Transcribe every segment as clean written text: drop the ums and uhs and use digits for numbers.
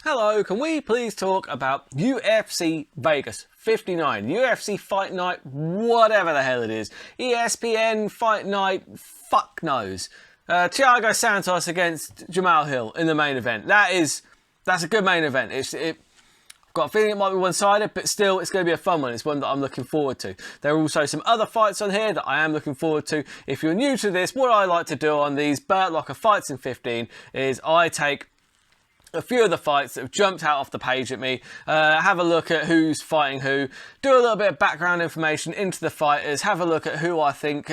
Hello, can we please talk about UFC Vegas 59, UFC Fight Night, whatever the hell it is, ESPN Fight Night, fuck knows. Thiago Santos against Jamal Hill in the main event. That's a good main event. I've got a feeling it might be one-sided, but still, it's going to be a fun one. It's one that I'm looking forward to. There are also some other fights on here that I am looking forward to. If you're new to this, what I like to do on these Burt Locker Fights in 15 is I take a few of the fights that have jumped out off the page at me, have a look at who's fighting who, do a little bit of background information into the fighters, have a look at who I think,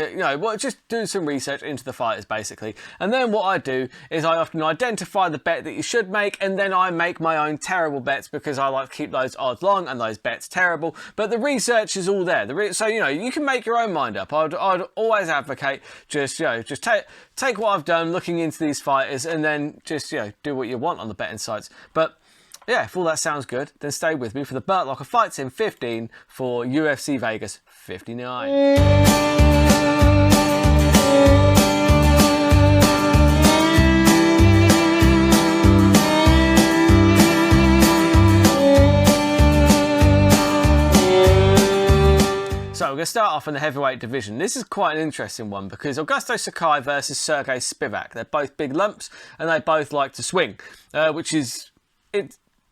just do some research into the fighters basically. And then what I do is I often identify the bet that you should make, and then I make my own terrible bets because I like to keep those odds long and those bets terrible. But the research is all there. So you can make your own mind up. I'd always advocate just take what I've done looking into these fighters and then just do what you want on the betting sites. But yeah, if all that sounds good, then stay with me for the Burt Locker Fights in 15 for UFC Vegas 59. So we're going to start off in the heavyweight division. This is quite an interesting one because Augusto Sakai versus Sergey Spivak. They're both big lumps and they both like to swing, which is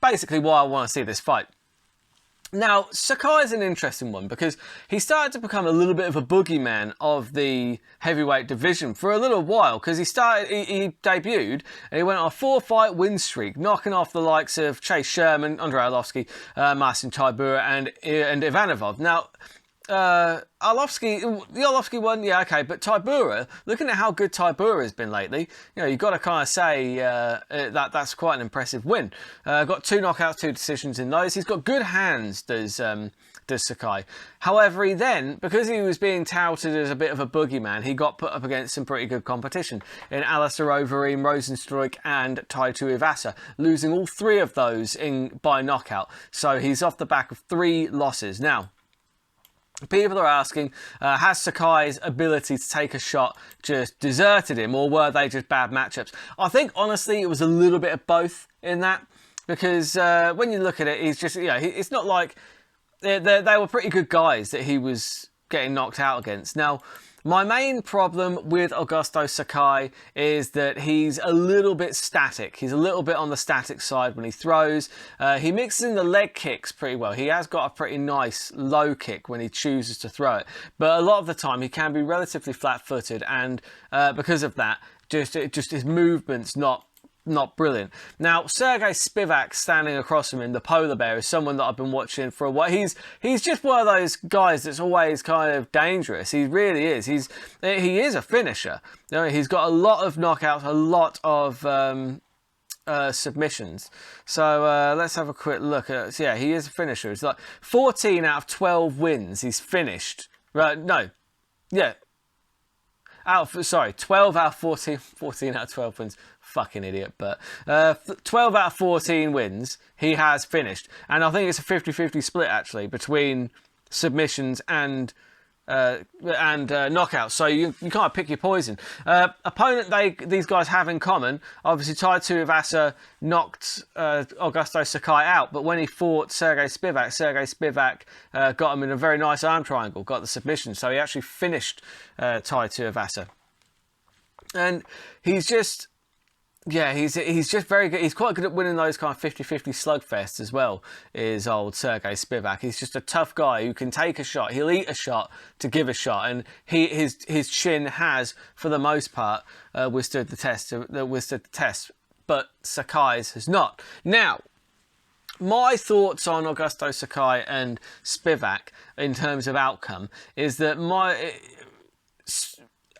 basically why I want to see this fight. Now, Sakai is an interesting one because he started to become a little bit of a boogeyman of the heavyweight division for a little while because he debuted and he went on a 4-fight win streak, knocking off the likes of Chase Sherman, Andrei Arlovski, Marcin Tybura and Ivanov. Now, the Arlovski one, yeah, okay, but Tybura, looking at how good Tybura has been lately, you've got to kind of say that's quite an impressive win. Got 2 knockouts, 2 decisions in those. He's got good hands, does Sakai. However, because he was being touted as a bit of a boogeyman, he got put up against some pretty good competition in Alistair Overeem, Rosenstruik and Taito Ivasa, losing all 3 of those by knockout. So he's off the back of 3 losses. Now, people are asking, has Sakai's ability to take a shot just deserted him, or were they just bad matchups? I think, honestly, it was a little bit of both in that, because when you look at it, he's just, it's not like they were pretty good guys that he was getting knocked out against. Now, my main problem with Augusto Sakai is that he's a little bit static. He's a little bit on the static side when he throws. He mixes in the leg kicks pretty well. He has got a pretty nice low kick when he chooses to throw it. But a lot of the time he can be relatively flat-footed, and because of that, just his movement's not brilliant. Now, Sergey Spivak standing across from him, the polar bear, is someone that I've been watching for a while. He's just one of those guys that's always kind of dangerous. He really is. He is a finisher. He's got a lot of knockouts, a lot of submissions. So let's have a quick look at. So, yeah, he is a finisher. It's like 14 out of 12 wins he's finished. Right? No. Yeah. 12 out of 14 out of 12 wins. Fucking idiot. But 12 out of 14 wins he has finished. And I think it's a 50-50 split, actually, between submissions and knockouts. So you can't pick your poison. Opponent these guys have in common, obviously Taito Ivasa knocked Augusto Sakai out, but when he fought Sergey Spivak got him in a very nice arm triangle, got the submission, so he actually finished Taito Ivasa. And he's just very good. He's quite good at winning those kind of 50-50 slugfests as well, is old Sergey Spivak. He's just a tough guy who can take a shot. He'll eat a shot to give a shot, and his chin has, for the most part, withstood the test. But Sakai's has not. Now, my thoughts on Augusto Sakai and Spivak in terms of outcome is that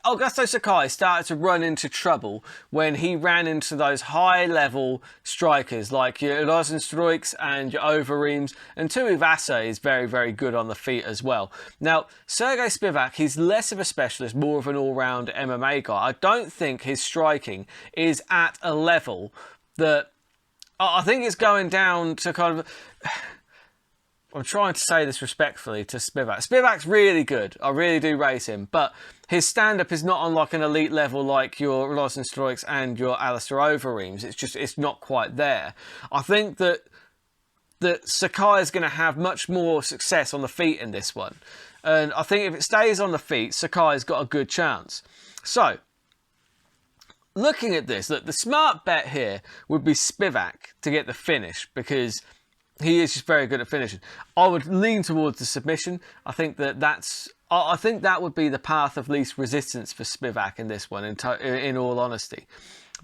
Augusto Sakai started to run into trouble when he ran into those high-level strikers like your Rosenstruiks and your Overeems, and Ivasa is very, very good on the feet as well. Now, Sergey Spivak, he's less of a specialist, more of an all-round MMA guy. I don't think his striking is at a level that I think it's going down to kind of. I'm trying to say this respectfully to Spivak. Spivak's really good. I really do rate him, but his stand-up is not on like an elite level like your Lawson Stroiks and your Alistair Overeems. It's not quite there. I think that Sakai is going to have much more success on the feet in this one. And I think if it stays on the feet, Sakai's got a good chance. So, looking at this, look, the smart bet here would be Spivak to get the finish, because he is just very good at finishing. I would lean towards the submission. I think that would be the path of least resistance for Spivak in this one, in all honesty.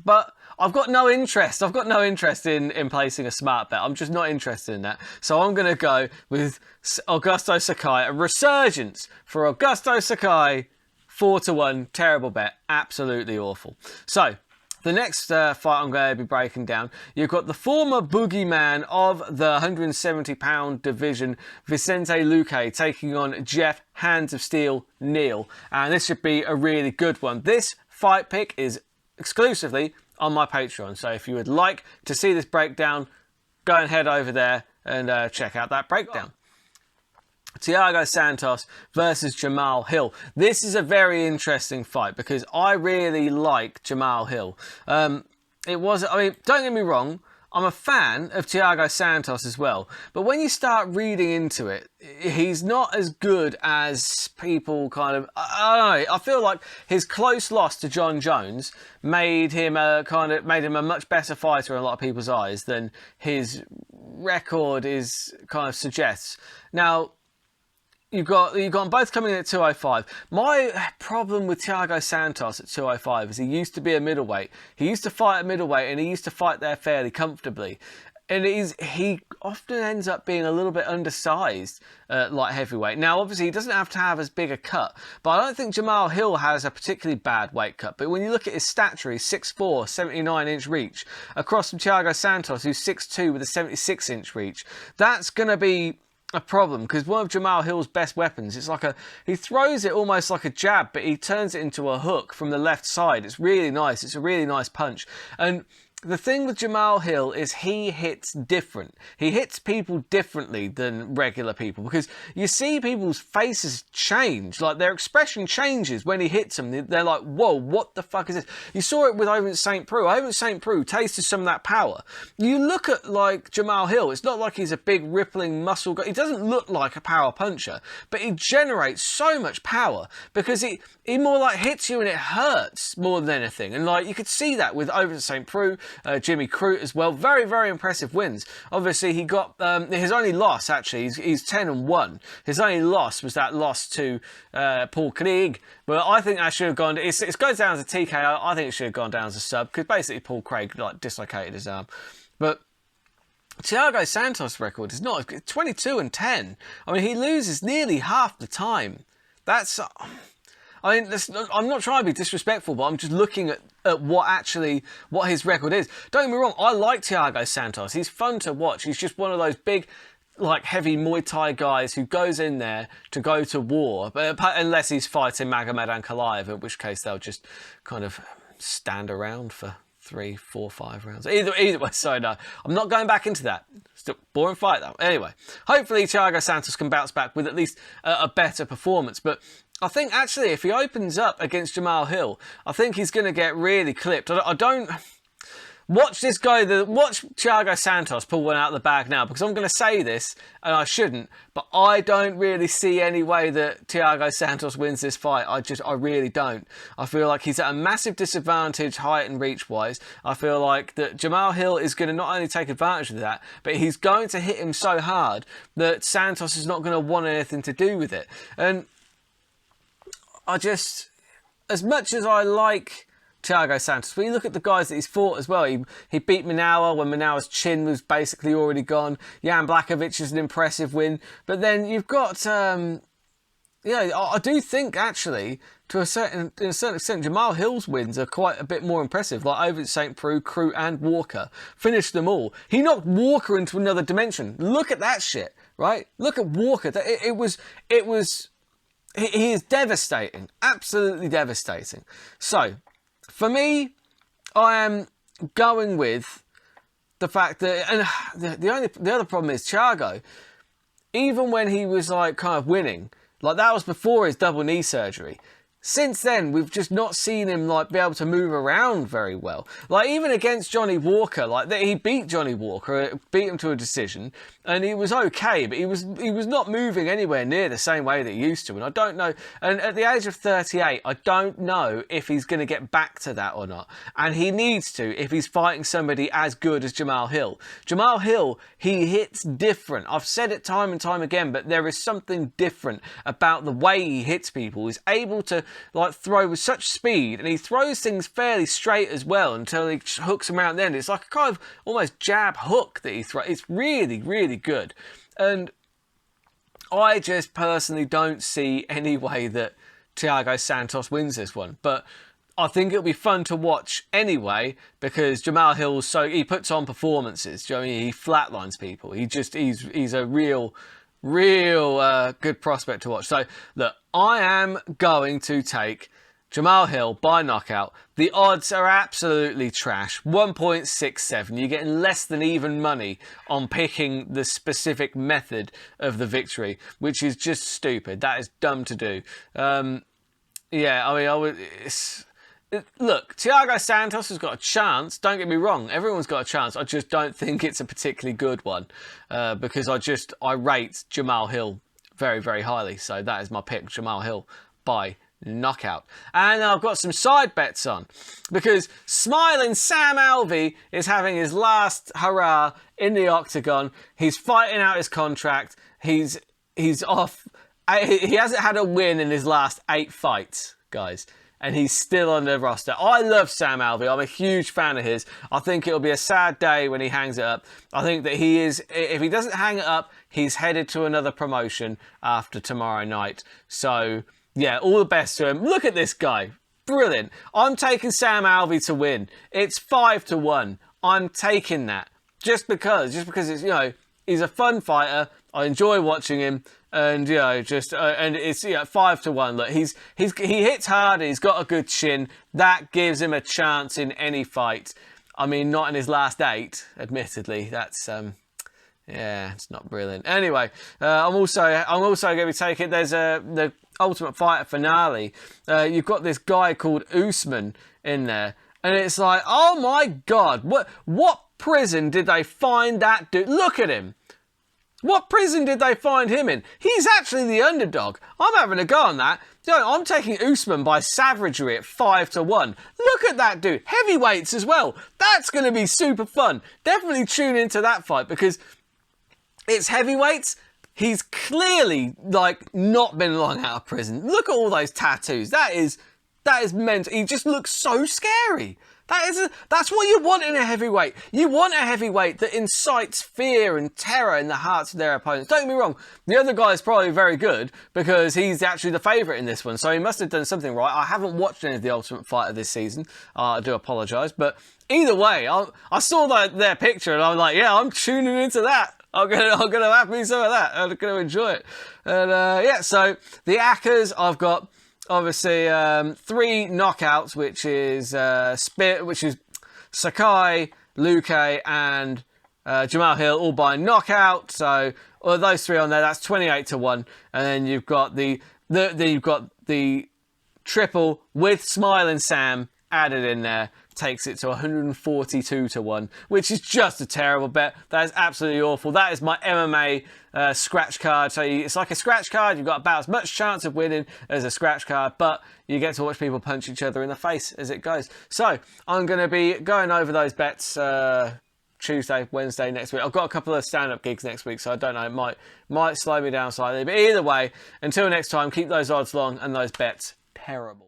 But I've got no interest. I've got no interest in placing a smart bet. I'm just not interested in that. So I'm going to go with Augusto Sakai. A resurgence for Augusto Sakai. 4-1. Terrible bet. Absolutely awful. So the next fight I'm going to be breaking down, you've got the former boogeyman of the 170-pound division, Vicente Luque, taking on Jeff Hands of Steel Neal. And this should be a really good one. This fight pick is exclusively on my Patreon. So if you would like to see this breakdown, go and head over there and check out that breakdown. Thiago Santos versus Jamal Hill. This is a very interesting fight because I really like Jamal Hill. Don't get me wrong, I'm a fan of Thiago Santos as well. But when you start reading into it, he's not as good as people kind of... I don't know. I feel like his close loss to John Jones made him a much better fighter in a lot of people's eyes than his record suggests. Now, You've got them both coming in at 205. My problem with Thiago Santos at 205 is he used to be a middleweight. He used to fight at middleweight and he used to fight there fairly comfortably. And he often ends up being a little bit undersized light heavyweight. Now, obviously, he doesn't have to have as big a cut, but I don't think Jamal Hill has a particularly bad weight cut. But when you look at his stature, he's 6'4", 79-inch reach, across from Thiago Santos, who's 6'2", with a 76-inch reach. That's going to be a problem, because one of Jamal Hill's best weapons, he throws it almost like a jab, but he turns it into a hook from the left side. It's really nice. It's a really nice punch. And the thing with Jamal Hill is he hits different. He hits people differently than regular people, because you see people's faces change, like their expression changes when he hits them. They're like, whoa, what the fuck is this? You saw it with Ovince St. Preux. Ovince St. Preux tasted some of that power. You look at like Jamal Hill, it's not like he's a big rippling muscle guy. He doesn't look like a power puncher, but he generates so much power because he more like hits you and it hurts more than anything. And like you could see that with Ovince St. Preux. Jimmy Crute as well. Very, very impressive wins. Obviously, he got his only loss, actually, he's 10-1. His only loss was that loss to Paul Craig. But I think that should have gone... It goes down as a TKO. I think it should have gone down as a sub, because basically Paul Craig dislocated his arm. But Thiago Santos' record is not... 22-10. I mean, he loses nearly half the time. That's... I'm not trying to be disrespectful, but I'm just looking at what his record is. Don't get me wrong, I like Thiago Santos. He's fun to watch. He's just one of those big, like, heavy Muay Thai guys who goes in there to go to war, but unless he's fighting Magomed Ankalaev, in which case they'll just kind of stand around for 3, 4, 5 rounds. Either way, so no, I'm not going back into that. Still boring fight though. Anyway, hopefully Thiago Santos can bounce back with at least a better performance. But I think actually if he opens up against Jamal Hill, I think he's going to get really clipped. I don't... Watch this guy, watch Thiago Santos pull one out of the bag now, because I'm going to say this, and I shouldn't, but I don't really see any way that Thiago Santos wins this fight. I really don't. I feel like he's at a massive disadvantage height and reach-wise. I feel like that Jamal Hill is going to not only take advantage of that, but he's going to hit him so hard that Santos is not going to want anything to do with it. And as much as I like Thiago Santos, when you look at the guys that he's fought as well, he beat Manawa when Manawa's chin was basically already gone. Jan Blachowicz is an impressive win, but then you've got I do think actually to a certain extent Jamal Hill's wins are quite a bit more impressive, like over St. Preux, Crute and Walker. Finished them all. He knocked Walker into another dimension. Look at that shit, right? Look at Walker. He is devastating, absolutely devastating. So for me, I am going with the fact that, and the other problem is Thiago. even when he was like kind of winning, like that was before his double knee surgery. Since then, we've just not seen him like be able to move around very well. Like even against Johnny Walker, like he beat Johnny Walker, beat him to a decision, and he was okay, but he was not moving anywhere near the same way that he used to. And I don't know. And at the age of 38, I don't know if he's going to get back to that or not. And he needs to if he's fighting somebody as good as Jamal Hill. Jamal Hill, he hits different. I've said it time and time again, but there is something different about the way he hits people. He's able to like throw with such speed, and he throws things fairly straight as well until he hooks them around the end. It's like a kind of almost jab hook that he throws. It's really, really good. And I just personally don't see any way that Thiago Santos wins this one. But I think it'll be fun to watch anyway, because Jamal Hill's he puts on performances. Do you know what I mean? He flatlines people. He's a real good prospect to watch. So look, I am going to take Jamal Hill by knockout. The odds are absolutely trash. 1.67. You're getting less than even money on picking the specific method of the victory, which is just stupid. That is dumb to do. Yeah, I mean, look, Thiago Santos has got a chance. Don't get me wrong. Everyone's got a chance. I just don't think it's a particularly good one because I rate Jamal Hill very, very highly. So that is my pick, Jamal Hill by knockout. And I've got some side bets on because smiling Sam Alvey is having his last hurrah in the octagon. He's fighting out his contract. He's off. He hasn't had a win in his last 8 fights, guys. And he's still on the roster. I love Sam Alvey. I'm a huge fan of his. I think it'll be a sad day when he hangs it up. I think that if he doesn't hang it up, he's headed to another promotion after tomorrow night. So, yeah, all the best to him. Look at this guy. Brilliant. I'm taking Sam Alvey to win. It's 5-1. I'm taking that. Just because it's, he's a fun fighter. I enjoy watching him. And and it's 5-1. Look, he hits hard. He's got a good chin. That gives him a chance in any fight. I mean, not in his last 8, admittedly. That's it's not brilliant. Anyway, I'm also going to be taking. There's the Ultimate Fighter finale. You've got this guy called Usman in there, and it's like, oh my God, what prison did they find that dude? Look at him. What prison did they find him in? He's actually the underdog. I'm having a go on that. I'm taking Usman by savagery at 5-1. Look at that dude. Heavyweights as well. That's going to be super fun. Definitely tune into that fight because it's heavyweights. He's clearly not been long out of prison. Look at all those tattoos. That is mental. He just looks so scary. That's what you want in a heavyweight. You want a heavyweight that incites fear and terror in the hearts of their opponents. Don't get me wrong, the other guy is probably very good because he's actually the favourite in this one, so he must have done something right. I haven't watched any of the Ultimate Fighter this season. I do apologise, but either way, I saw their picture and I'm like, yeah, I'm tuning into that. I'm gonna have me some of that. I'm gonna enjoy it. And so the Ackers, I've got. Obviously, 3 knockouts, which is Sakai, Luke, and Jamal Hill, all by knockout. So, those 3 on there, that's 28-1. And then you've got the triple with Smiling Sam added in there, takes it to 142-1, which is just a terrible bet. That is absolutely awful. That is my MMA scratch card. So it's like a scratch card. You've got about as much chance of winning as a scratch card, but you get to watch people punch each other in the face as it goes. So I'm going to be going over those bets Tuesday, Wednesday next week. I've got a couple of stand-up gigs next week, so I don't know. It might slow me down slightly. But either way, until next time, keep those odds long and those bets terrible.